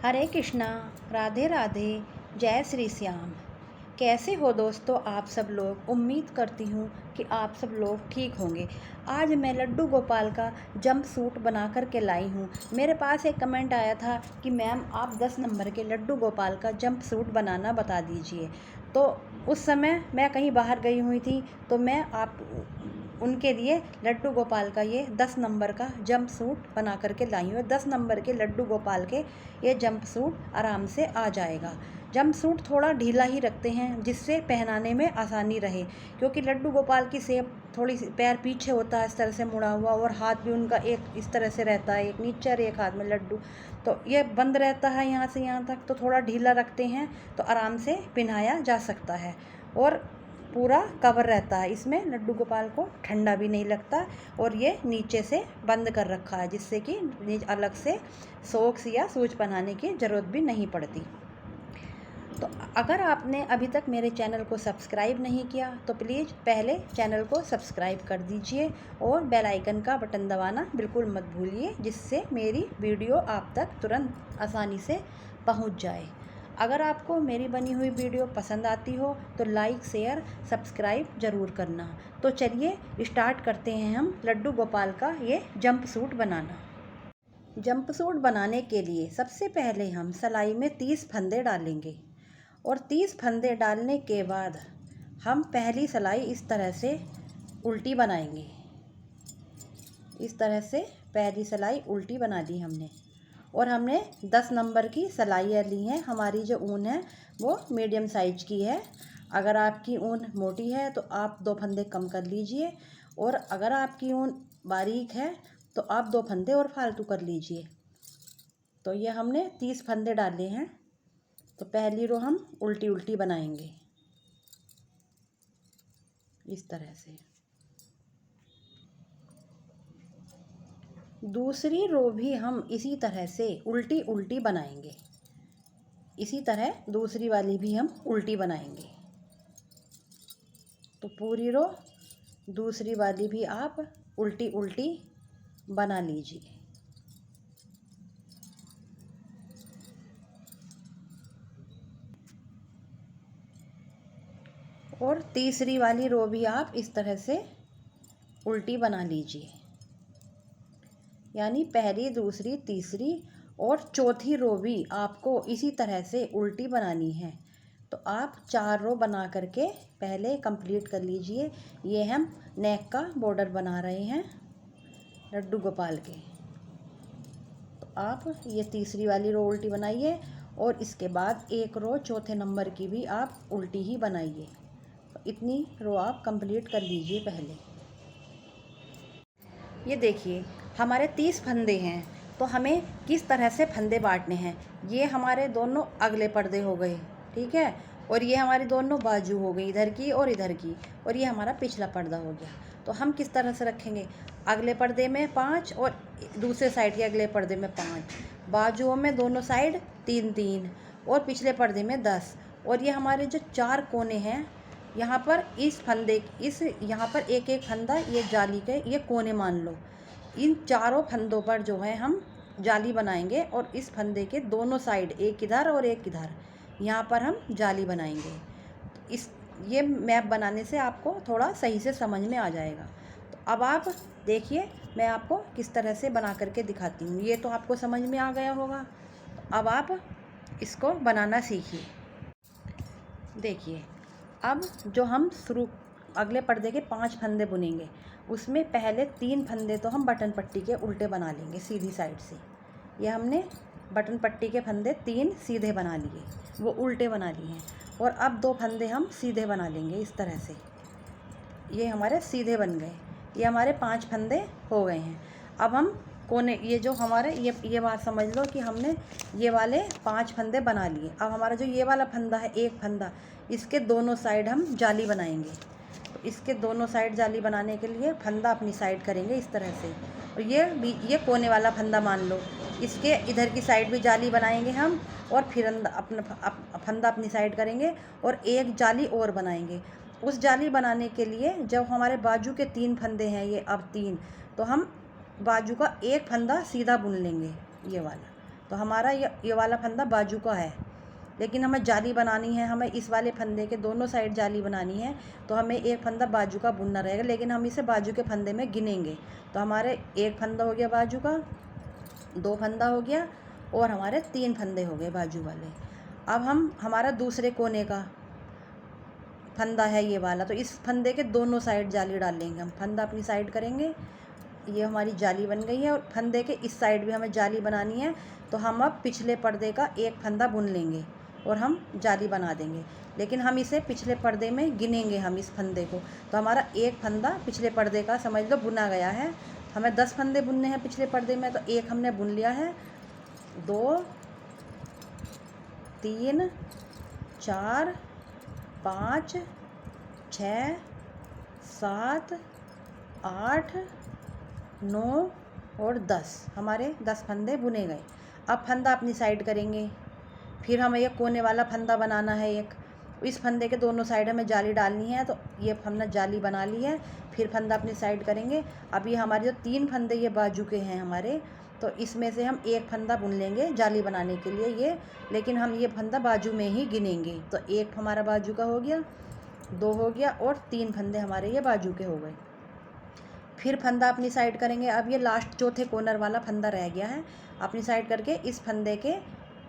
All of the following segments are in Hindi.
हरे कृष्णा, राधे राधे, जय श्री श्याम। कैसे हो दोस्तों आप सब लोग। उम्मीद करती हूँ कि आप सब लोग ठीक होंगे। आज मैं लड्डू गोपाल का जंप सूट बना कर के लाई हूँ। मेरे पास एक कमेंट आया था कि मैम आप 10 नंबर के लड्डू गोपाल का जंप सूट बनाना बता दीजिए। तो उस समय मैं कहीं बाहर गई हुई थी, तो मैं उनके लिए लड्डू गोपाल का ये 10 नंबर का जंप सूट बना करके लाई हूँ। 10 नंबर के लड्डू गोपाल के ये जंप सूट आराम से आ जाएगा। जंप सूट थोड़ा ढीला ही रखते हैं जिससे पहनाने में आसानी रहे, क्योंकि लड्डू गोपाल की शेप थोड़ी सी पैर पीछे होता है इस तरह से मुड़ा हुआ, और हाथ भी उनका एक इस तरह से रहता है, एक नीचे और एक हाथ में लड्डू, तो ये बंद रहता है यहाँ से यहाँ तक। तो थोड़ा ढीला रखते हैं तो आराम से पहनाया जा सकता है, और पूरा कवर रहता है। इसमें लड्डू गोपाल को ठंडा भी नहीं लगता, और ये नीचे से बंद कर रखा है जिससे कि अलग से सॉक्स या शूज पहनाने की ज़रूरत भी नहीं पड़ती। तो अगर आपने अभी तक मेरे चैनल को सब्सक्राइब नहीं किया तो प्लीज़ पहले चैनल को सब्सक्राइब कर दीजिए, और बेल आइकन का बटन दबाना बिल्कुल मत भूलिए, जिससे मेरी वीडियो आप तक तुरंत आसानी से पहुंच जाए। अगर आपको मेरी बनी हुई वीडियो पसंद आती हो तो लाइक शेयर सब्सक्राइब ज़रूर करना। तो चलिए स्टार्ट करते हैं हम लड्डू गोपाल का ये जंप सूट बनाना। जंप सूट बनाने के लिए सबसे पहले हम सिलाई में 30 फंदे डालेंगे, और 30 फंदे डालने के बाद हम पहली सिलाई इस तरह से उल्टी बनाएंगे। इस तरह से पहली सिलाई उल्टी बना दी हमने, और हमने 10 नंबर की सिलाइयाँ ली हैं। हमारी जो ऊन है वो मीडियम साइज की है। अगर आपकी ऊन मोटी है तो आप 2 फंदे कम कर लीजिए, और अगर आपकी ऊन बारीक है तो आप 2 फंदे और फालतू कर लीजिए। तो ये हमने 30 फंदे डाले हैं। तो पहली रो हम उल्टी उल्टी बनाएंगे इस तरह से। दूसरी रो भी हम इसी तरह से उल्टी उल्टी बनाएंगे। इसी तरह दूसरी वाली भी हम उल्टी बनाएंगे। तो पूरी रो दूसरी वाली भी आप उल्टी उल्टी बना लीजिए। और तीसरी वाली रो भी आप इस तरह से उल्टी बना लीजिए। यानी पहली, दूसरी, तीसरी और चौथी रो भी आपको इसी तरह से उल्टी बनानी है। तो आप 4 रो बना करके पहले कंप्लीट कर लीजिए। ये हम नेक का बॉर्डर बना रहे हैं लड्डू गोपाल के। तो आप ये तीसरी वाली रो उल्टी बनाइए, और इसके बाद एक रो चौथे नंबर की भी आप उल्टी ही बनाइए। तो इतनी रो आप कंप्लीट कर लीजिए पहले। ये देखिए हमारे 30 फंदे हैं, तो हमें किस तरह से फंदे बांटने हैं। ये हमारे दोनों अगले पर्दे हो गए, ठीक है, और ये हमारी दोनों बाजू हो गई, इधर की और इधर की, और ये हमारा पिछला पर्दा हो गया। तो हम किस तरह से रखेंगे, अगले पर्दे में 5 और दूसरे साइड के अगले पर्दे में 5, बाजुओं में दोनों साइड 3-3, और पिछले पर्दे में 10। और ये हमारे जो 4 कोने हैं, यहाँ पर इस फंदे यहाँ पर एक एक फंदा, ये जाली के ये कोने मान लो। इन चारों फंदों पर जो है हम जाली बनाएंगे, और इस फंदे के दोनों साइड, एक इधर और एक इधर, यहाँ पर हम जाली बनाएंगे। ये मैप बनाने से आपको थोड़ा सही से समझ में आ जाएगा। तो अब आप देखिए मैं आपको किस तरह से बना करके दिखाती हूँ। ये तो आपको समझ में आ गया होगा। तो अब आप इसको बनाना सीखिए। देखिए अब जो हम अगले पर्दे के 5 फंदे बुनेंगे, उसमें पहले 3 फंदे तो हम बटन पट्टी के उल्टे बना लेंगे सीधी साइड से। ये हमने बटन पट्टी के फंदे 3 सीधे बना लिए, वो उल्टे बना लिए हैं। और अब 2 फंदे हम सीधे बना लेंगे इस तरह से। ये हमारे सीधे बन गए। ये हमारे 5 फंदे हो गए हैं। अब हम कोने, ये जो हमारे ये बात समझ लो कि हमने ये वाले 5 फंदे बना लिए। अब हमारा जो ये वाला फंदा है, एक फंदा, इसके दोनों साइड हम जाली बनाएंगे। तो इसके दोनों साइड जाली बनाने के लिए फंदा अपनी साइड करेंगे इस तरह से। और ये कोने वाला फंदा मान लो, इसके इधर की साइड भी जाली बनाएंगे हम, और फिर फंदा अपनी साइड करेंगे, और एक जाली और बनाएंगे। उस जाली बनाने के लिए जब हमारे बाजू के 3 फंदे हैं, ये अब 3, तो हम बाजू का एक फंदा सीधा बुन लेंगे, ये वाला। तो हमारा ये वाला फंदा बाजू का है, लेकिन हमें जाली बनानी है, हमें इस वाले फंदे के दोनों साइड जाली बनानी है, तो हमें एक फंदा बाजू का बुनना रहेगा, लेकिन हम इसे बाजू के फंदे में गिनेंगे। तो हमारे एक फंदा हो गया बाजू का, 2 फंदा हो गया और हमारे 3 फंदे हो गए बाजू वाले। अब हमारा दूसरे कोने का फंदा है ये वाला, तो इस फंदे के दोनों साइड जाली डाल लेंगे हम। फंदा अपनी साइड करेंगे, ये हमारी जाली बन गई है, और फंदे के इस साइड भी हमें जाली बनानी है, तो हम अब पिछले पर्दे का एक फंदा बुन लेंगे और हम जाली बना देंगे। लेकिन हम इसे पिछले पर्दे में गिनेंगे हम इस फंदे को। तो हमारा एक फंदा पिछले पर्दे का समझ लो बुना गया है। हमें 10 फंदे बुनने हैं पिछले पर्दे में, तो एक हमने बुन लिया है। 2 3 4 5 6 7 8 9 और 10, हमारे 10 फंदे बुने गए। अब फंदा अपनी साइड करेंगे, फिर हमें ये कोने वाला फंदा बनाना है एक। इस फंदे के दोनों साइड हमें जाली डालनी है, तो ये हमने जाली बना ली है। फिर फंदा अपनी साइड करेंगे। अब ये हमारे जो 3 फंदे ये बाजू के हैं हमारे, तो इसमें से हम एक फंदा बुन लेंगे जाली बनाने के लिए ये, लेकिन हम ये फंदा बाजू में ही गिनेंगे। तो एक हमारा बाजू का हो गया, 2 हो गया और 3 फंदे हमारे ये बाजू के हो गए। फिर फंदा अपनी साइड करेंगे। अब ये लास्ट चौथे कॉर्नर वाला फंदा रह गया है, अपनी साइड करके इस फंदे के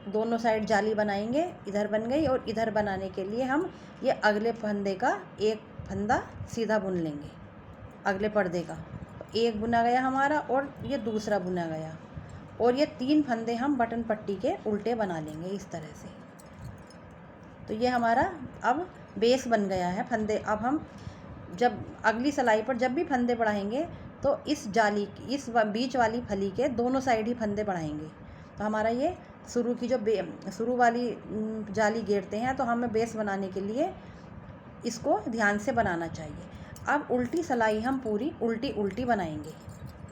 दोनों साइड जाली बनाएंगे। इधर बन गई, और इधर बनाने के लिए हम ये अगले फंदे का एक फंदा सीधा बुन लेंगे अगले पर्दे का। तो एक बुना गया हमारा और ये दूसरा बुना गया, और ये 3 फंदे हम बटन पट्टी के उल्टे बना लेंगे इस तरह से। तो ये हमारा अब बेस बन गया है फंदे। अब हम जब अगली सिलाई पर जब भी फंदे बढ़ाएंगे, तो इस जाली इस बीच वाली फली के दोनों साइड ही फंदे बढ़ाएंगे। तो हमारा ये शुरू की जो शुरू वाली जाली घेरते हैं, तो हमें बेस बनाने के लिए इसको ध्यान से बनाना चाहिए। अब उल्टी सिलाई हम पूरी उल्टी उल्टी बनाएंगे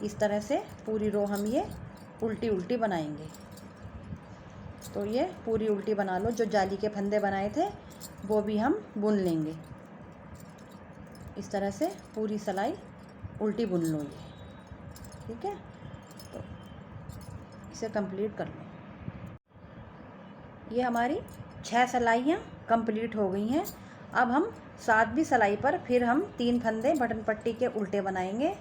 इस तरह से। पूरी रो हम ये उल्टी उल्टी बनाएंगे। तो ये पूरी उल्टी बना लो। जो जाली के फंदे बनाए थे वो भी हम बुन लेंगे इस तरह से। पूरी सिलाई उल्टी बुन लो ये, ठीक है। तो इसे कंप्लीट कर लो। ये हमारी 6 सिलाइयाँ कंप्लीट हो गई हैं। अब हम 7वीं सिलाई पर फिर हम 3 फंदे बटन पट्टी के उल्टे बनाएंगे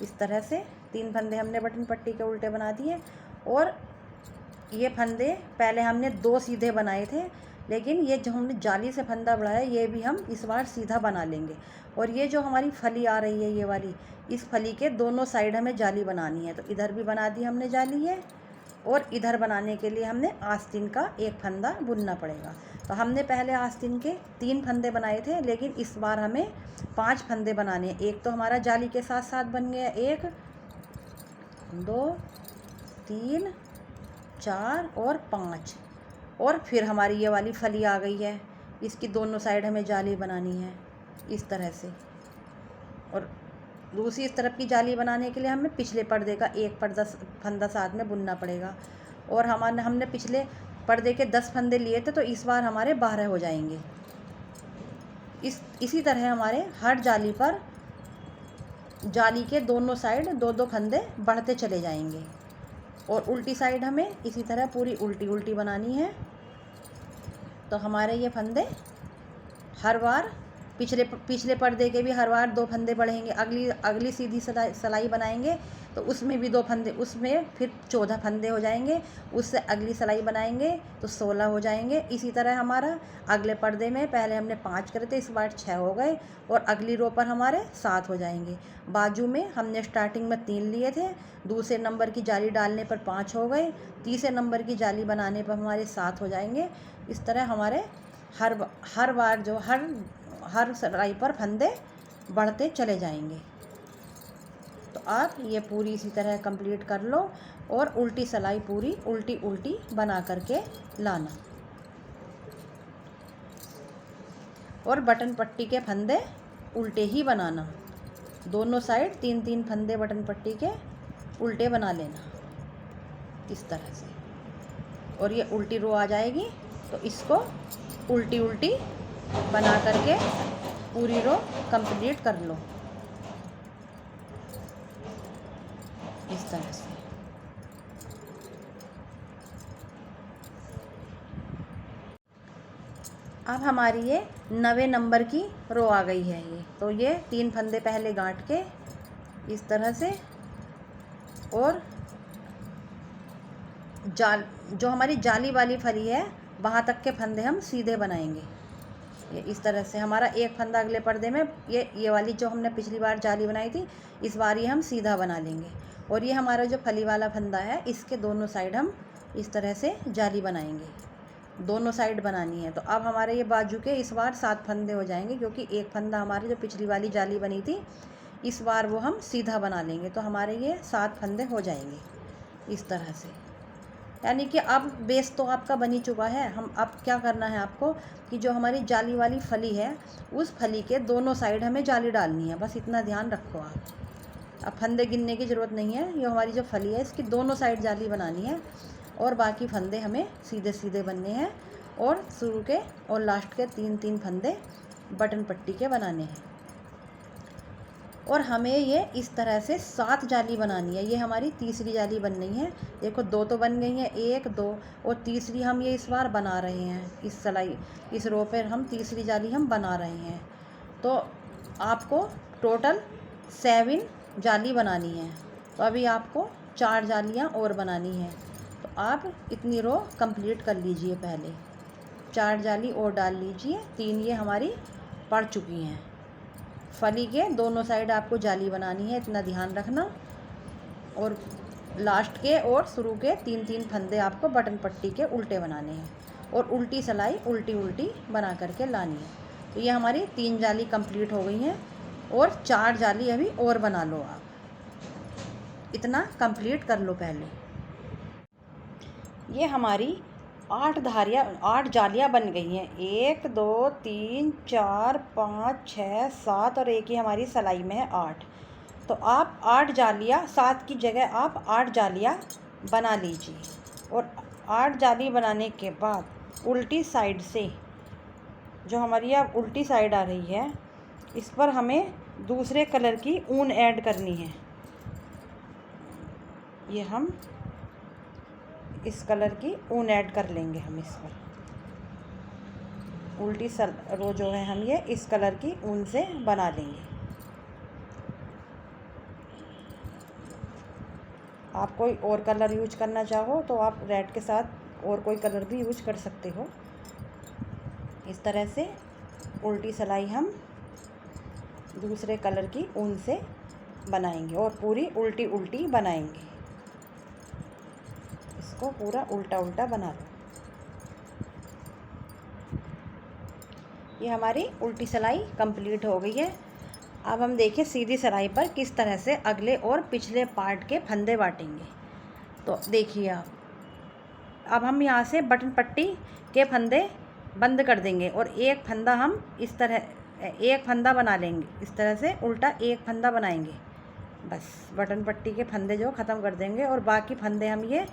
इस तरह से। 3 फंदे हमने बटन पट्टी के उल्टे बना दिए, और ये फंदे पहले हमने 2 सीधे बनाए थे, लेकिन ये जो हमने जाली से फंदा बढ़ाया ये भी हम इस बार सीधा बना लेंगे। और ये जो हमारी फली आ रही है ये वाली, इस फली के दोनों साइड हमें जाली बनानी है। तो इधर भी बना दी हमने जाली है, और इधर बनाने के लिए हमने आस्तीन का एक फंदा बुनना पड़ेगा। तो हमने पहले आस्तीन के 3 फंदे बनाए थे, लेकिन इस बार हमें 5 फंदे बनाने हैं। एक तो हमारा जाली के साथ साथ बन गया, 1 2 3 4 और 5, और फिर हमारी ये वाली फली आ गई है। इसकी दोनों साइड हमें जाली बनानी है इस तरह से। और दूसरी इस तरफ की जाली बनाने के लिए हमें पिछले पर्दे का एक फंदा साथ में बुनना पड़ेगा। और हमने पिछले पर्दे के 10 फंदे लिए थे, तो इस बार हमारे 12 हो जाएंगे। इसी तरह हमारे हर जाली पर जाली के दोनों साइड 2-2 फंदे बढ़ते चले जाएंगे। और उल्टी साइड हमें इसी तरह पूरी उल्टी उल्टी बनानी है। तो हमारे ये फंदे हर बार पिछले पर्दे के भी हर बार 2 फंदे बढ़ेंगे। अगली सीधी सिलाई बनाएंगे तो उसमें भी 2 फंदे, उसमें फिर 14 फंदे हो जाएंगे। उससे अगली सिलाई बनाएंगे तो 16 हो जाएंगे। इसी तरह हमारा अगले पर्दे में पहले हमने 5 करे थे, इस बार 6 हो गए, और अगली रो पर हमारे 7 हो जाएंगे। बाजू में हमने स्टार्टिंग में 3 लिए थे, दूसरे नंबर की जाली डालने पर 5 हो गए, तीसरे नंबर की जाली बनाने पर हमारे 7 हो जाएंगे। इस तरह हमारे हर बार जो हर सिलाई पर फंदे बढ़ते चले जाएंगे। तो आप ये पूरी इसी तरह कंप्लीट कर लो, और उल्टी सिलाई पूरी उल्टी उल्टी बना करके लाना। और बटन पट्टी के फंदे उल्टे ही बनाना, दोनों साइड 3-3 फंदे बटन पट्टी के उल्टे बना लेना इस तरह से। और ये उल्टी रो आ जाएगी, तो इसको उल्टी उल्टी बना करके पूरी रो कंप्लीट कर लो इस तरह से। अब हमारी ये 9वें नंबर की रो आ गई है। ये तो ये 3 फंदे पहले गांठ के इस तरह से, और जो हमारी जाली वाली फली है वहाँ तक के फंदे हम सीधे बनाएंगे। ये इस तरह से हमारा एक फंदा अगले पर्दे में, ये वाली जो हमने पिछली बार जाली बनाई थी इस बार ये हम सीधा बना लेंगे। और ये हमारा जो फली वाला फंदा है इसके दोनों साइड हम इस तरह से जाली बनाएंगे, दोनों साइड बनानी है। तो अब हमारे ये बाजू के इस बार 7 फंदे हो जाएंगे, क्योंकि एक फंदा हमारी जो पिछली वाली जाली बनी थी इस बार वो हम सीधा बना लेंगे। तो हमारे ये 7 फंदे हो जाएंगे इस तरह से। यानी कि अब बेस तो आपका बन ही चुका है। हम अब क्या करना है आपको कि जो हमारी जाली वाली फली है उस फली के दोनों साइड हमें जाली डालनी है, बस इतना ध्यान रखो आप। अब फंदे गिनने की ज़रूरत नहीं है, ये हमारी जो फली है इसकी दोनों साइड जाली बनानी है और बाकी फंदे हमें सीधे सीधे बनने हैं। और शुरू के और लास्ट के 3-3 फंदे बटन पट्टी के बनाने हैं। और हमें ये इस तरह से 7 जाली बनानी है। ये हमारी तीसरी जाली बन रही है, देखो 2 तो बन गई हैं, 1 2 और तीसरी हम ये इस बार बना रहे हैं। इस सिलाई इस रो पर हम तीसरी जाली हम बना रहे हैं। तो आपको टोटल 7 जाली बनानी है। तो अभी आपको 4 जालियाँ और बनानी है। तो आप इतनी रो कंप्लीट कर लीजिए, पहले 4 जाली और डाल लीजिए। 3 ये हमारी पड़ चुकी हैं। फली के दोनों साइड आपको जाली बनानी है, इतना ध्यान रखना। और लास्ट के और शुरू के 3-3 फंदे आपको बटन पट्टी के उल्टे बनाने हैं और उल्टी सिलाई उल्टी उल्टी बना करके लानी है। तो ये हमारी 3 जाली कंप्लीट हो गई हैं और 4 जाली अभी और बना लो आप, इतना कंप्लीट कर लो पहले। ये हमारी 8 जालियाँ बन गई हैं। 1 2 3 4 5 6 7 और एक ही हमारी सिलाई में है 8। तो आप 8 जालियाँ, 7 की जगह आप 8 जालियाँ बना लीजिए। और 8 जाली बनाने के बाद उल्टी साइड से, जो हमारी अब उल्टी साइड आ रही है, इस पर हमें दूसरे कलर की ऊन ऐड करनी है। ये हम इस कलर की ऊन ऐड कर लेंगे हम इस पर। उल्टी रो जो है हम ये इस कलर की ऊन से बना लेंगे। आप कोई और कलर यूज करना चाहो तो आप रेड के साथ और कोई कलर भी यूज कर सकते हो। इस तरह से उल्टी सिलाई हम दूसरे कलर की ऊन से बनाएंगे और पूरी उल्टी उल्टी बनाएंगे। इसको पूरा उल्टा उल्टा बना लो। ये हमारी उल्टी सिलाई कंप्लीट हो गई है। अब हम देखें सीधी सिलाई पर किस तरह से अगले और पिछले पार्ट के फंदे बांटेंगे। तो देखिए आप, अब हम यहाँ से बटन पट्टी के फंदे बंद कर देंगे और एक फंदा हम इस तरह एक फंदा बना लेंगे। इस तरह से उल्टा एक फंदा बनाएंगे, बस बटन पट्टी के फंदे जो ख़त्म कर देंगे और बाकी फंदे हम ये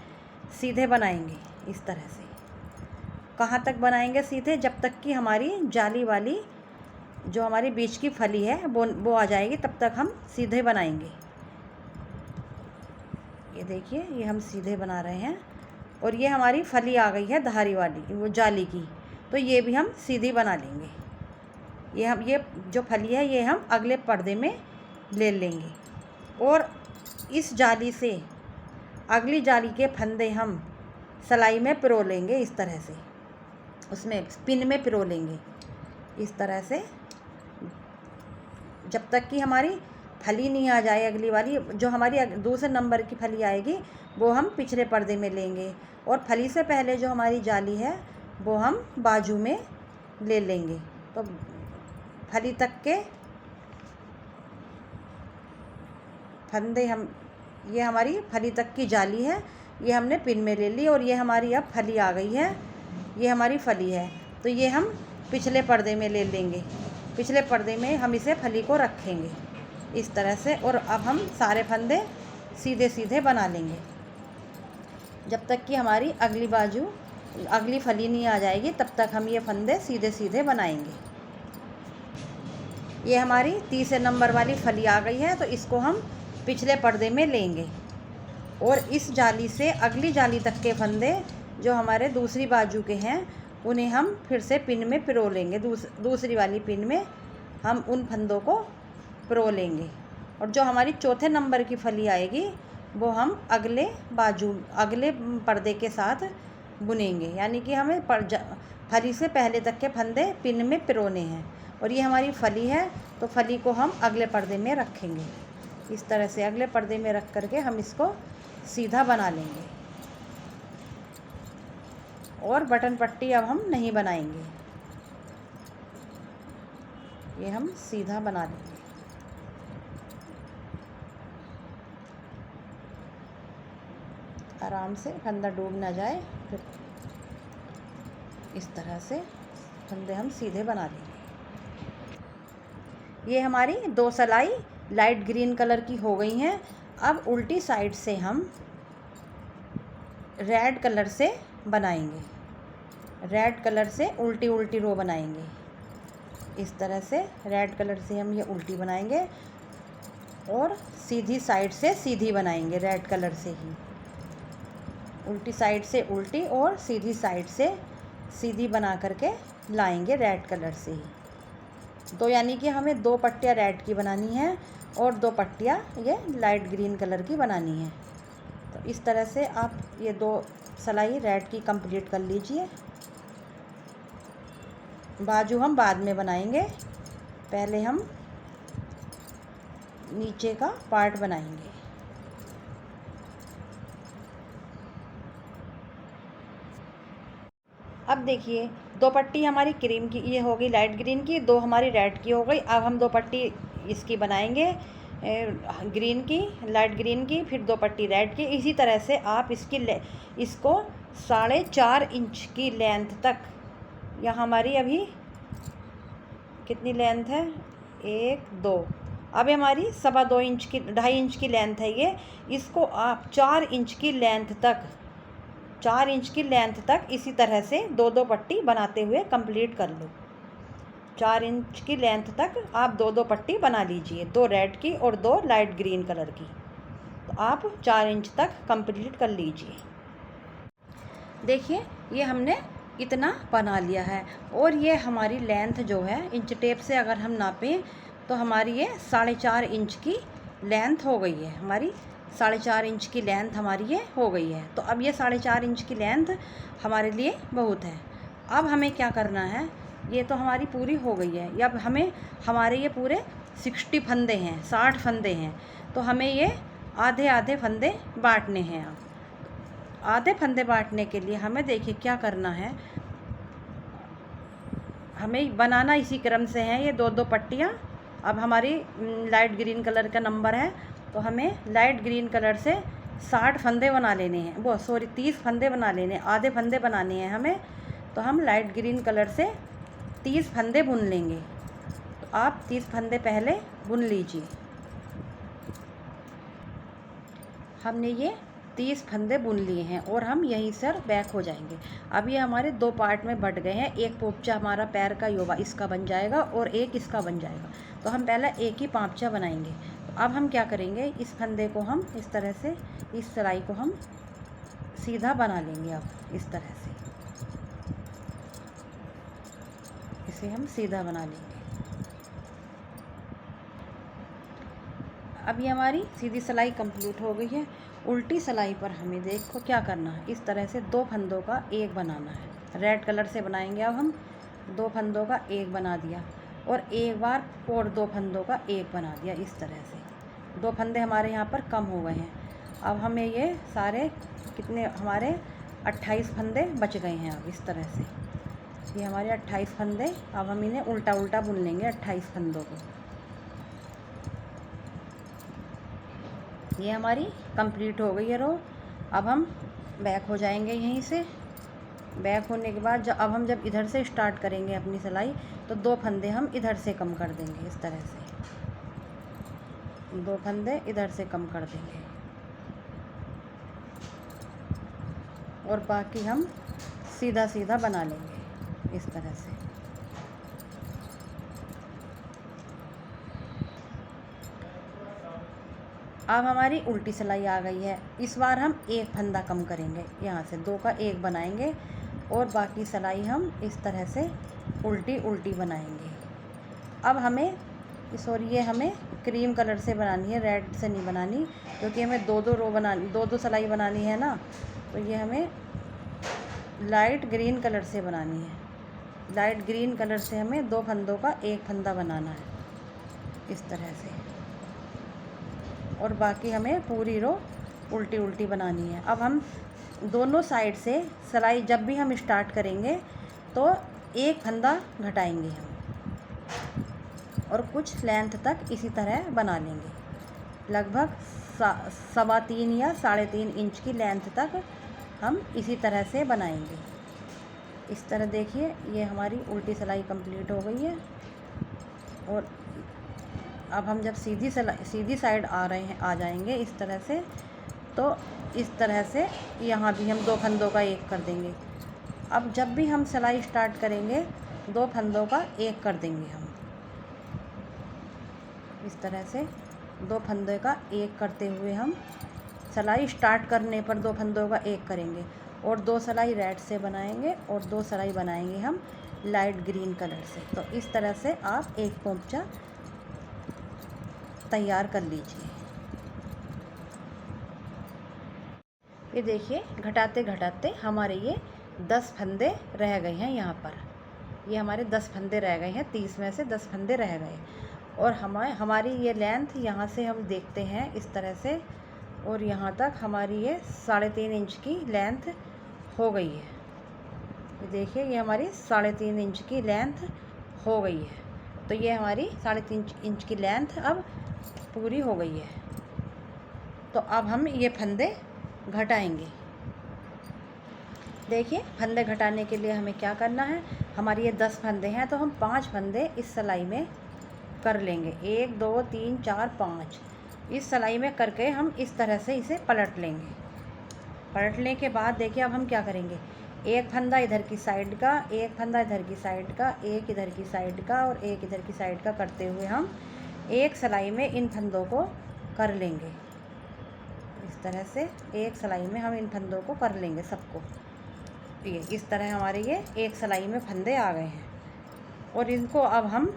सीधे बनाएंगे। इस तरह से कहाँ तक बनाएंगे सीधे? जब तक कि हमारी जाली वाली जो हमारी बीच की फली है वो आ जाएगी, तब तक हम सीधे बनाएंगे। ये देखिए, ये हम सीधे बना रहे हैं और ये हमारी फली आ गई है धारी वाली, वो जाली की, तो ये भी हम सीधी बना लेंगे। ये जो फली है ये हम अगले पर्दे में ले लेंगे और इस जाली से अगली जाली के फंदे हम सिलाई में पिरो लेंगे। इस तरह से उसमें पिन में पिरो लेंगे इस तरह से, जब तक कि हमारी फली नहीं आ जाए। अगली वाली जो हमारी दूसरे नंबर की फली आएगी वो हम पिछले पर्दे में लेंगे और फली से पहले जो हमारी जाली है वो हम बाजू में ले लेंगे। तो फली तक के फंदे हम, ये हमारी फली तक की जाली है, ये हमने पिन में ले ली और ये हमारी अब फली आ गई है। ये हमारी फली है, तो ये हम पिछले पर्दे में ले लेंगे। पिछले पर्दे में हम इसे फली को रखेंगे इस तरह से। और अब हम सारे फंदे सीधे सीधे बना लेंगे जब तक कि हमारी अगली बाजू अगली फली नहीं आ जाएगी, तब तक हम ये फंदे सीधे सीधे बनाएंगे। ये हमारी तीसरे नंबर वाली फली आ गई है, तो इसको हम पिछले पर्दे में लेंगे और इस जाली से अगली जाली तक के फंदे जो हमारे दूसरी बाजू के हैं उन्हें हम फिर से पिन में पिरो लेंगे। दूसरी वाली पिन में हम उन फंदों को पिरो लेंगे। और जो हमारी चौथे नंबर की फली आएगी वो हम अगले पर्दे के साथ बुनेंगे। यानी कि हमें फली से पहले तक के फंदे पिन में पिरोने हैं। और ये हमारी फली है तो फली को हम अगले पर्दे में रखेंगे। इस तरह से अगले पर्दे में रख करके हम इसको सीधा बना लेंगे। और बटन पट्टी अब हम नहीं बनाएंगे, ये हम सीधा बना लेंगे। आराम से फंदा डूब ना जाए, फिर इस तरह से फंदे हम सीधे बना लेंगे। ये हमारी 2 सिलाई लाइट ग्रीन कलर की हो गई हैं। अब उल्टी साइड से हम रेड कलर से बनाएंगे। रेड कलर से उल्टी रो बनाएंगे। इस तरह से रेड कलर से हम ये उल्टी बनाएंगे और सीधी साइड से सीधी बनाएंगे। रेड कलर से ही उल्टी साइड से उल्टी और सीधी साइड से सीधी बना करके लाएंगे रेड कलर से ही। तो यानी कि हमें 2 पट्टियाँ रेड की बनानी है और 2 पट्टियाँ ये लाइट ग्रीन कलर की बनानी है। तो इस तरह से आप ये 2 सिलाई रेड की कंप्लीट कर लीजिए। बाजू हम बाद में बनाएंगे, पहले हम नीचे का पार्ट बनाएंगे। अब देखिए 2 पट्टी हमारी क्रीम की ये हो गई लाइट ग्रीन की, 2 हमारी रेड की हो गई। अब हम 2 पट्टी इसकी बनाएंगे ग्रीन की, लाइट ग्रीन की, फिर 2 पट्टी रेड की। इसी तरह से आप इसको 4.5 इंच की लेंथ तक, यहाँ हमारी अभी कितनी लेंथ है 1 2, अब हमारी 2.25 इंच की 2.5 इंच की लेंथ है ये। इसको आप 4 इंच की लेंथ तक 4 इंच की लेंथ तक इसी तरह से 2-2 पट्टी बनाते हुए कंप्लीट कर लो। 4 इंच की लेंथ तक आप 2-2 पट्टी बना लीजिए, 2 रेड की और 2 लाइट ग्रीन कलर की। तो आप 4 इंच तक कंप्लीट कर लीजिए। देखिए ये हमने इतना बना लिया है। और ये हमारी लेंथ जो है इंच टेप से अगर हम नापें तो हमारी ये 4.5 इंच की लेंथ हो गई है। हमारी 4.5 इंच की लेंथ हमारी ये हो गई है। तो अब ये 4.5 इंच की लेंथ हमारे लिए बहुत है। अब हमें क्या करना है, ये तो हमारी पूरी हो गई है। अब हमें हमारे ये पूरे 60 फंदे हैं, 60 फंदे हैं। तो हमें ये आधे आधे फंदे बांटने हैं। अब आधे फंदे बांटने के लिए हमें देखिए क्या करना है, हमें बनाना इसी क्रम से है ये 2-2 पट्टियाँ। अब हमारी लाइट ग्रीन कलर का नंबर है तो हमें लाइट ग्रीन कलर से 60 फंदे बना लेने हैं, 30 फंदे बना लेने, आधे फंदे बनाने हैं हमें। तो हम लाइट ग्रीन कलर से 30 फंदे बुन लेंगे। तो आप 30 फंदे पहले बुन लीजिए। हमने ये 30 फंदे बुन लिए हैं और हम यहीं से बैक हो जाएंगे। अब ये हमारे 2 पार्ट में बट गए हैं। एक पोपचा हमारा पैर का योगा इसका बन जाएगा और एक इसका बन जाएगा। तो हम पहले एक ही पाँपचा बनाएंगे। तो अब हम क्या करेंगे, इस फंदे को हम इस तरह से, इस सिलाई को हम सीधा बना लेंगे। अब इस तरह से इसे हम सीधा बना लेंगे। अब ये हमारी सीधी सिलाई कंप्लीट हो गई है। उल्टी सिलाई पर हमें देखो क्या करना है, इस तरह से 2 फंदों का एक बनाना है। रेड कलर से बनाएंगे। अब हम 2 फंदों का एक बना दिया और एक बार और 2 फंदों का एक बना दिया। इस तरह से 2 फंदे हमारे यहाँ पर कम हो गए हैं। अब हमें ये सारे कितने हमारे 28 फंदे बच गए हैं। अब इस तरह से ये हमारे 28 फंदे, अब हम इन्हें उल्टा उल्टा बुन लेंगे 28 फंदों को। ये हमारी कंप्लीट हो गई है रो। अब हम बैक हो जाएंगे यहीं से। बैक होने के बाद अब हम जब इधर से स्टार्ट करेंगे अपनी सिलाई तो 2 फंदे हम इधर से कम कर देंगे। इस तरह से 2 फंदे इधर से कम कर देंगे और बाकी हम सीधा सीधा बना लेंगे इस तरह से। अब हमारी उल्टी सिलाई आ गई है। इस बार हम एक फंदा कम करेंगे, यहाँ से 2 का 1 बनाएंगे और बाकी सिलाई हम इस तरह से उल्टी उल्टी बनाएंगे। अब हमें ये हमें क्रीम कलर से बनानी है, रेड से नहीं बनानी, क्योंकि हमें दो दो सिलाई बनानी है ना। तो ये हमें लाइट ग्रीन कलर से बनानी है। लाइट ग्रीन कलर से हमें 2 फंदों का एक फंदा बनाना है इस तरह से, और बाकी हमें पूरी रो उल्टी उल्टी बनानी है। अब हम दोनों साइड से सिलाई जब भी हम स्टार्ट करेंगे तो एक फंदा घटाएंगे हम, और कुछ लेंथ तक इसी तरह बना लेंगे। लगभग 3.25 या 3.5 इंच की लेंथ तक हम इसी तरह से बनाएंगे। इस तरह देखिए, ये हमारी उल्टी सिलाई कंप्लीट हो गई है। और अब हम जब सीधी साइड आ जाएंगे इस तरह से, तो इस तरह से यहाँ भी हम 2 फंदों का एक कर देंगे। अब जब भी हम सिलाई स्टार्ट करेंगे 2 फंदों का एक कर देंगे हम इस तरह से। 2 फंदे का एक करते हुए हम सिलाई स्टार्ट करने पर 2 फंदों का एक करेंगे, और 2 सिलाई रेड से बनाएंगे और 2 सिलाई बनाएंगे हम लाइट ग्रीन कलर से। तो इस तरह से आप एक पोंचा तैयार कर लीजिए। ये देखिए, घटाते घटाते हमारे ये 10 फंदे रह गए हैं। यहाँ पर ये हमारे 10 फंदे रह गए हैं, 30 में से 10 फंदे रह गए। और हमारी ये लेंथ यहाँ से हम देखते हैं इस तरह से, और यहाँ तक हमारी ये 3.5 इंच की लेंथ हो गई है। ये देखिए, ये हमारी 3.5 इंच की लेंथ हो गई है। तो ये हमारी 3.5 इंच की लेंथ अब पूरी हो गई है। तो अब हम ये फंदे घटाएंगे। देखिए, फंदे घटाने के लिए हमें क्या करना है, हमारी ये 10 फंदे हैं तो हम 5 फंदे इस सिलाई में कर लेंगे। 1 2 3 4 5 इस सिलाई में करके हम इस तरह से इसे पलट लेंगे। पलटने के बाद देखिए, अब हम क्या करेंगे, एक फंदा इधर की साइड का, एक फंदा इधर की साइड का, एक इधर की साइड का और एक इधर की साइड का करते हुए हम एक सिलाई में इन फंदों को कर लेंगे। इस तरह से एक सिलाई में हम इन फंदों को कर लेंगे सबको। ये इस तरह हमारे ये एक सिलाई में फंदे आ गए हैं। और इनको अब हम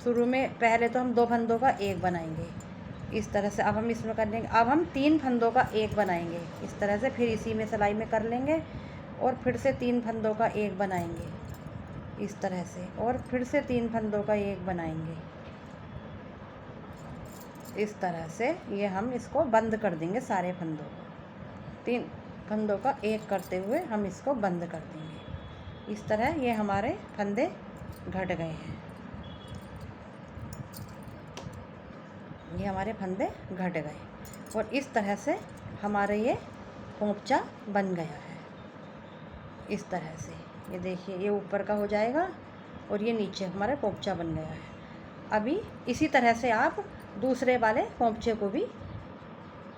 शुरू में पहले तो हम 2 फंदों का एक बनाएंगे इस तरह से। अब हम इसमें कर लेंगे, अब हम 3 फंदों का एक बनाएंगे इस तरह से, फिर इसी में सिलाई में कर लेंगे और फिर से 3 फंदों का एक बनाएंगे इस तरह से, और फिर से 3 फंदों का एक बनाएंगे इस तरह से। ये हम इसको बंद कर देंगे सारे फंदों को, 3 फंदों का एक करते हुए हम इसको बंद कर देंगे। इस तरह ये हमारे फंदे घट गए हैं। ये हमारे फंदे घट गए और इस तरह से हमारे ये पोंचा बन गया है इस तरह से। ये देखिए, ये ऊपर का हो जाएगा और ये नीचे हमारा पोंचा बन गया है। अभी इसी तरह से आप दूसरे वाले पोंचे को भी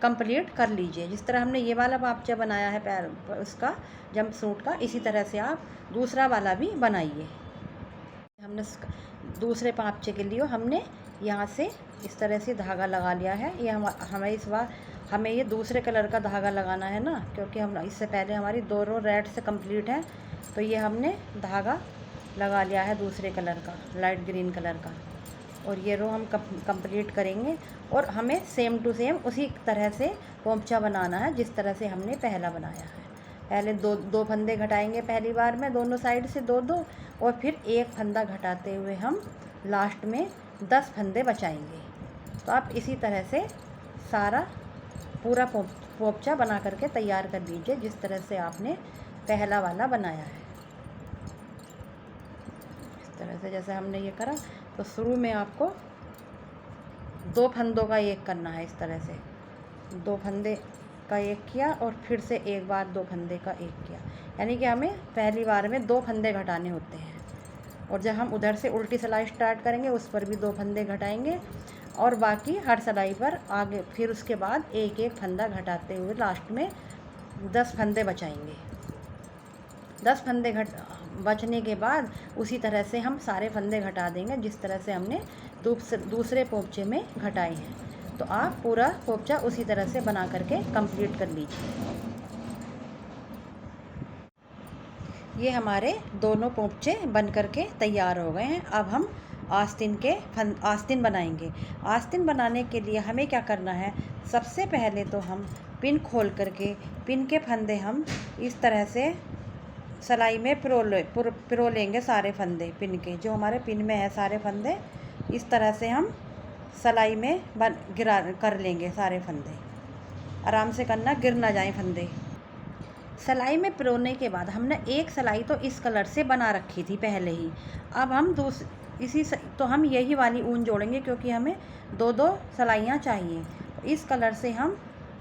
कंप्लीट कर लीजिए। जिस तरह हमने ये वाला पोंचा बनाया है पैर उसका जंप सूट का, इसी तरह से आप दूसरा वाला भी बनाइए। हमने दूसरे पोंचे के लिए हमने यहाँ से इस तरह से धागा लगा लिया है। ये हमें इस बार हमें ये दूसरे कलर का धागा लगाना है ना, क्योंकि हम इससे पहले हमारी 2 रो रेड से कंप्लीट है। तो ये हमने धागा लगा लिया है दूसरे कलर का, लाइट ग्रीन कलर का, और ये रो हम कंप्लीट करेंगे। और हमें सेम टू सेम उसी तरह से पोंचा बनाना है जिस तरह से हमने पहला बनाया है। पहले दो फंदे घटाएंगे पहली बार में दोनों साइड से 2-2, और फिर एक फंदा घटाते हुए हम लास्ट में 10 फंदे बचाएंगे। तो आप इसी तरह से सारा पूरा पोंचा बना करके तैयार कर लीजिए जिस तरह से आपने पहला वाला बनाया है। इस तरह से जैसे हमने ये करा, तो शुरू में आपको 2 फंदों का एक करना है इस तरह से। 2 फंदे का एक किया और फिर से एक बार 2 फंदे का एक किया, यानी कि हमें पहली बार में 2 फंदे घटाने होते हैं। और जब हम उधर से उल्टी सिलाई स्टार्ट करेंगे उस पर भी 2 फंदे घटाएंगे, और बाकी हर सिलाई पर आगे फिर उसके बाद एक एक फंदा घटाते हुए लास्ट में 10 फंदे बचाएंगे। 10 फंदे बचने के बाद उसी तरह से हम सारे फंदे घटा देंगे जिस तरह से हमने दूसरे पोंचे में घटाए हैं। तो आप पूरा पोंचा उसी तरह से बना करके कंप्लीट कर लीजिए। ये हमारे दोनों पोंपचे बन करके तैयार हो गए हैं। अब हम आस्तीन बनाएंगे। आस्तीन बनाने के लिए हमें क्या करना है, सबसे पहले तो हम पिन खोल करके पिन के फंदे हम इस तरह से सिलाई में पिरो लेंगे। सारे फंदे पिन के, जो हमारे पिन में है सारे फंदे, इस तरह से हम सिलाई में गिरा कर लेंगे। सारे फंदे आराम से करना, गिर ना जाएं फंदे। सिलाई में पिरोने के बाद हमने एक सिलाई तो इस कलर से बना रखी थी पहले ही। अब हम तो हम यही वाली ऊन जोड़ेंगे, क्योंकि हमें दो दो सिलाइयाँ चाहिए। तो इस कलर से हम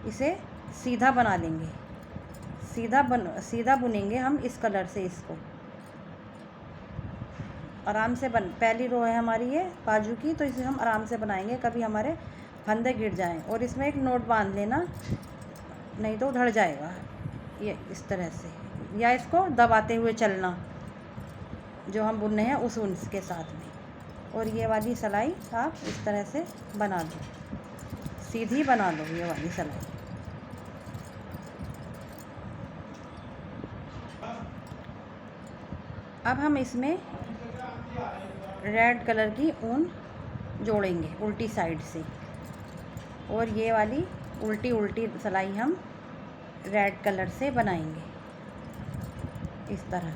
इसे सीधा बना लेंगे। सीधा बुनेंगे हम इस कलर से। इसको आराम से पहली रो है हमारी ये बाजू की, तो इसे हम आराम से बनाएंगे, कभी हमारे फंदे गिर जाएं। और इसमें एक नोट बांध लेना, नहीं तो उधड़ जाएगा। ये इस तरह से, या इसको दबाते हुए चलना जो हम बुन रहे हैं उस ऊन के साथ में। और ये वाली सिलाई आप इस तरह से बना दो, सीधी बना दो ये वाली सिलाई। अब हम इसमें रेड कलर की ऊन जोड़ेंगे उल्टी साइड से, और ये वाली उल्टी सिलाई हम रेड कलर से बनाएंगे इस तरह।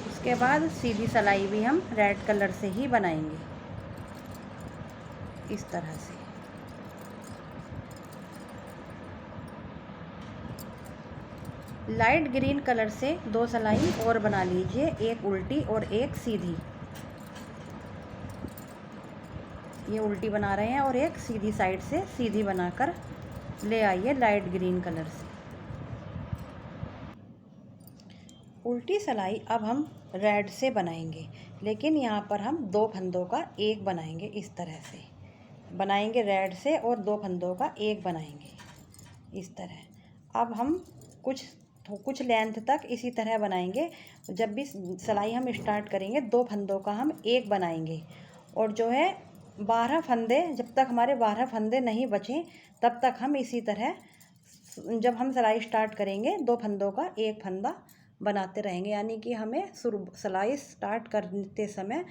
उसके बाद सीधी सिलाई भी हम रेड कलर से ही बनाएंगे इस तरह से। लाइट ग्रीन कलर से दो सिलाई और बना लीजिए, एक उल्टी और एक सीधी। ये उल्टी बना रहे हैं और एक सीधी साइड से सीधी बनाकर ले आइए लाइट ग्रीन कलर से। उल्टी सिलाई अब हम रेड से बनाएंगे, लेकिन यहाँ पर हम दो फंदों का एक बनाएंगे। इस तरह से बनाएंगे रेड से, और दो फंदों का एक बनाएंगे इस तरह। अब हम कुछ लेंथ तक इसी तरह बनाएंगे। जब भी सिलाई हम स्टार्ट करेंगे, दो फंदों का हम एक बनाएंगे। और जो है 12 फंदे, जब तक हमारे 12 फंदे नहीं बचें तब तक हम इसी तरह, जब हम सिलाई स्टार्ट करेंगे, दो फंदों का एक फंदा बनाते रहेंगे। यानी कि हमें सिलाई स्टार्ट करते समय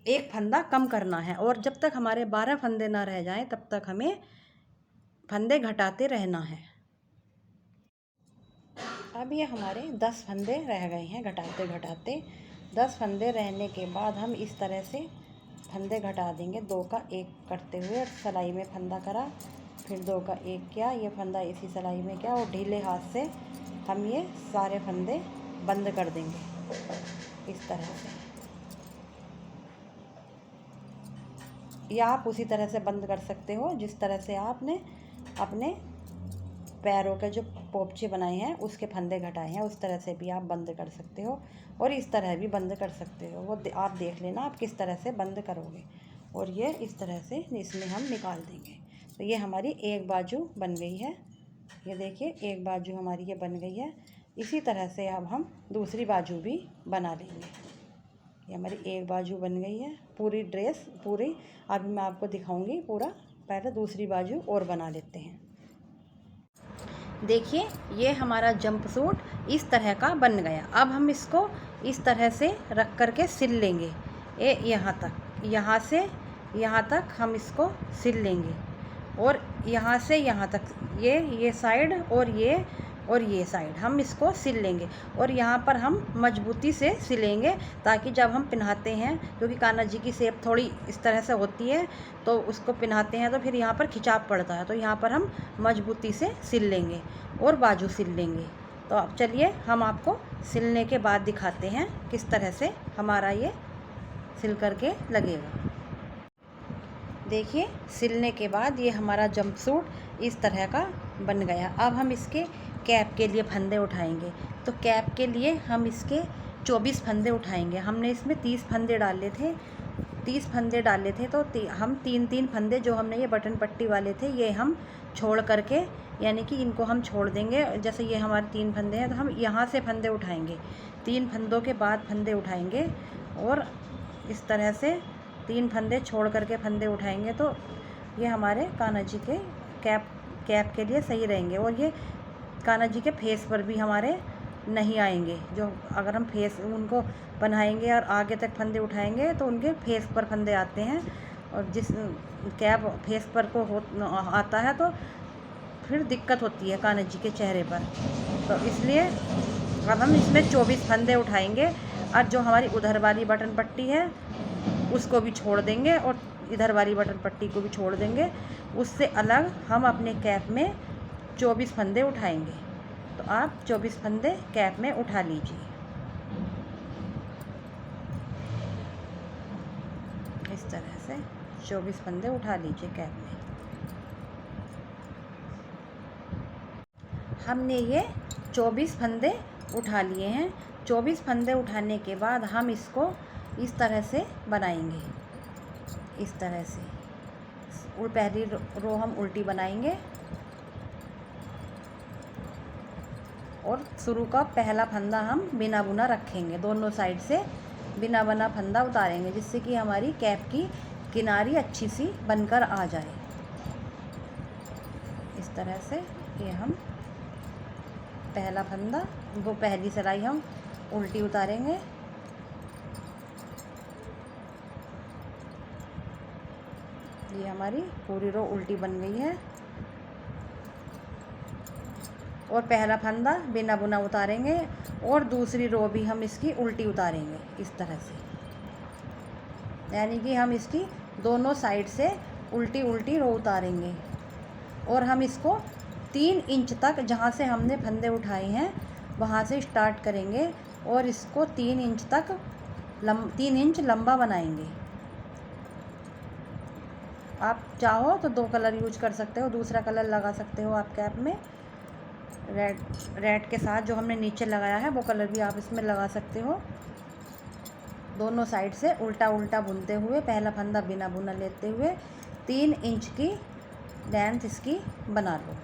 एक फंदा कम करना है, और जब तक हमारे 12 फंदे ना रह जाएं तब तक हमें फंदे घटाते रहना है। अब ये हमारे 10 फंदे रह गए हैं घटाते घटाते। 10 फंदे रहने के बाद हम इस तरह से फंदे घटा देंगे, दो का एक करते हुए। सिलाई में फंदा करा, फिर दो का एक किया, ये फंदा इसी सिलाई में किया, और ढीले हाथ से हम ये सारे फंदे बंद कर देंगे इस तरह से। या आप उसी तरह से बंद कर सकते हो जिस तरह से आपने अपने पैरों के जो पोपचे बनाए हैं उसके फंदे घटाए हैं, उस तरह से भी आप बंद कर सकते हो। और इस तरह भी बंद कर सकते हो, वो आप देख लेना आप किस तरह से बंद करोगे। और ये इस तरह से इसमें हम निकाल देंगे। तो ये हमारी एक बाजू बन गई है। ये देखिए, एक बाजू हमारी ये बन गई है। इसी तरह से अब हम दूसरी बाजू भी बना लेंगे। ये हमारी एक बाजू बन गई है पूरी ड्रेस पूरी। अभी मैं आपको दिखाऊंगी पूरा। पहले दूसरी बाजू और बना लेते हैं। देखिए, ये हमारा जंप सूट इस तरह का बन गया। अब हम इसको इस तरह से रख कर के सिल लेंगे। यहाँ तक, यहाँ से यहाँ तक हम इसको सिल लेंगे, और यहाँ से यहाँ तक ये साइड और ये साइड हम इसको सिल लेंगे। और यहाँ पर हम मजबूती से सिलेंगे, ताकि जब हम पहनाते हैं, क्योंकि कान्हा जी की शेप थोड़ी इस तरह से होती है, तो उसको पहनाते हैं तो फिर यहाँ पर खिंचाव पड़ता है। तो यहाँ पर हम मजबूती से सिल लेंगे और बाजू सिल लेंगे। तो अब चलिए हम आपको सिलने के बाद दिखाते हैं किस तरह से हमारा ये सिल करके लगेगा। देखिए, सिलने के बाद ये हमारा जंप सूट इस तरह का बन गया। अब हम इसके कैप के लिए फंदे उठाएंगे। तो कैप के लिए हम इसके 24 फंदे उठाएंगे। हमने इसमें 30 फंदे डाले थे। 30 फंदे डाले थे, तो हम 3-3 फंदे जो हमने ये बटन पट्टी वाले थे, ये हम छोड़ करके, यानी कि इनको हम छोड़ देंगे। जैसे ये हमारे 3 फंदे हैं, तो हम यहाँ से फंदे उठाएंगे। 3 फंदों के बाद फंदे उठाएंगे, और इस तरह से 3 फंदे छोड़ करके फंदे उठाएंगे। तो ये हमारे कान्हा जी के कैप के लिए सही रहेंगे। और ये कान्हा जी के फेस पर भी हमारे नहीं आएंगे। जो अगर हम फेस उनको बनाएंगे और आगे तक फंदे उठाएंगे तो उनके फेस पर फंदे आते हैं, और जिस कैप फेस पर को आता है तो फिर दिक्कत होती है कान्हा जी के चेहरे पर। तो इसलिए अब हम इसमें 24 फंदे उठाएंगे, और जो हमारी उधर वाली बटन पट्टी है उसको भी छोड़ देंगे और इधर वाली बटन पट्टी को भी छोड़ देंगे। उससे अलग हम अपने कैप में 24 फंदे उठाएंगे। तो आप 24 फंदे कैप में उठा लीजिए। इस तरह से 24 फंदे उठा लीजिए कैप में। हमने ये 24 फंदे उठा लिए हैं। 24 फंदे उठाने के बाद हम इसको इस तरह से बनाएंगे। इस तरह से पहली रो हम उल्टी बनाएंगे और शुरू का पहला फंदा हम बिना बुना रखेंगे। दोनों साइड से बिना बना फंदा उतारेंगे, जिससे कि हमारी कैप की किनारी अच्छी सी बनकर आ जाए। इस तरह से ये हम पहला फंदा, वो पहली सिलाई हम उल्टी उतारेंगे। ये हमारी पूरी रो उल्टी बन गई है। और पहला फंदा बिना बुना उतारेंगे और दूसरी रो भी हम इसकी उल्टी उतारेंगे इस तरह से। यानी कि हम इसकी दोनों साइड से उल्टी उल्टी रो उतारेंगे। और हम इसको 3 इंच तक, जहाँ से हमने फंदे उठाए हैं वहाँ से स्टार्ट करेंगे और इसको 3 इंच तक 3 इंच लंबा बनाएंगे। आप चाहो तो 2 कलर यूज कर सकते हो, दूसरा कलर लगा सकते हो आप कैप में। रेड के साथ जो हमने नीचे लगाया है वो कलर भी आप इसमें लगा सकते हो। दोनों साइड से उल्टा उल्टा बुनते हुए पहला फंदा बिना बुना लेते हुए 3 इंच की लेंथ इसकी बना लो।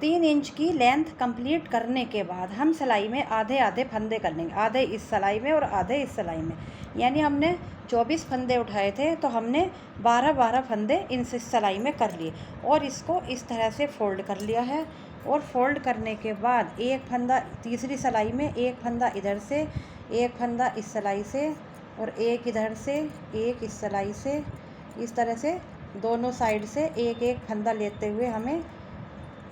तीन इंच की लेंथ कंप्लीट करने के बाद हम सिलाई में आधे आधे फंदे कर लेंगे, आधे इस सिलाई में और आधे इस सिलाई में। यानी हमने 24 फंदे उठाए थे तो हमने 12-12 फंदे इन सिलाई में कर लिए और इसको इस तरह से फोल्ड कर लिया है। और फोल्ड करने के बाद एक फंदा तीसरी सिलाई में, एक फंदा इधर से, एक फंदा इस सिलाई से और एक इधर से, एक इस सिलाई से। इस तरह से दोनों साइड से एक एक फंदा लेते हुए हमें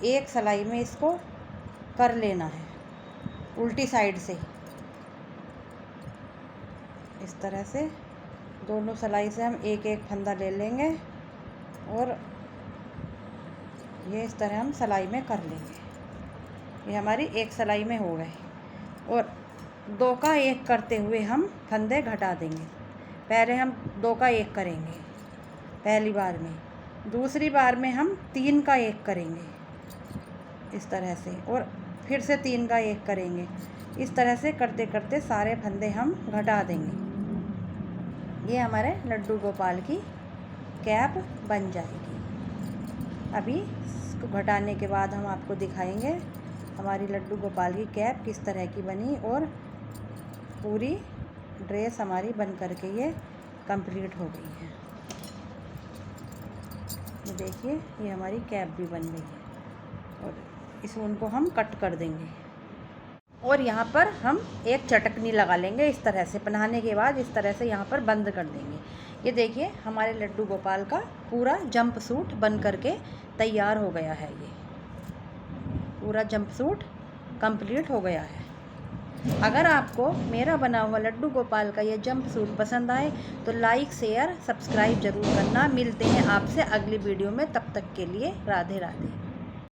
एक सिलाई में इसको कर लेना है उल्टी साइड से। इस तरह से दोनों सिलाई से हम एक एक फंदा ले लेंगे और ये इस तरह हम सिलाई में कर लेंगे। ये हमारी एक सिलाई में हो गए। और 2 का 1 करते हुए हम फंदे घटा देंगे। पहले हम 2 का 1 करेंगे पहली बार में, दूसरी बार में हम 3 का 1 करेंगे इस तरह से, और फिर से 3 का 1 करेंगे। इस तरह से करते करते सारे फंदे हम घटा देंगे। ये हमारे लड्डू गोपाल की कैप बन जाएगी। अभी इसको घटाने के बाद हम आपको दिखाएंगे हमारी लड्डू गोपाल की कैप किस तरह की बनी और पूरी ड्रेस हमारी बन करके ये कंप्लीट हो गई है। ये देखिए, ये हमारी कैप भी बन गई है और इस ऊन को हम कट कर देंगे। और यहाँ पर हम एक चटकनी लगा लेंगे इस तरह से। पहनाने के बाद इस तरह से यहाँ पर बंद कर देंगे। ये देखिए, हमारे लड्डू गोपाल का पूरा जंप सूट बन करके तैयार हो गया है। ये पूरा जंप सूट कंप्लीट हो गया है। अगर आपको मेरा बना हुआ लड्डू गोपाल का ये जंप सूट पसंद आए तो लाइक, शेयर, सब्सक्राइब ज़रूर करना। मिलते हैं आपसे अगली वीडियो में, तब तक के लिए राधे राधे।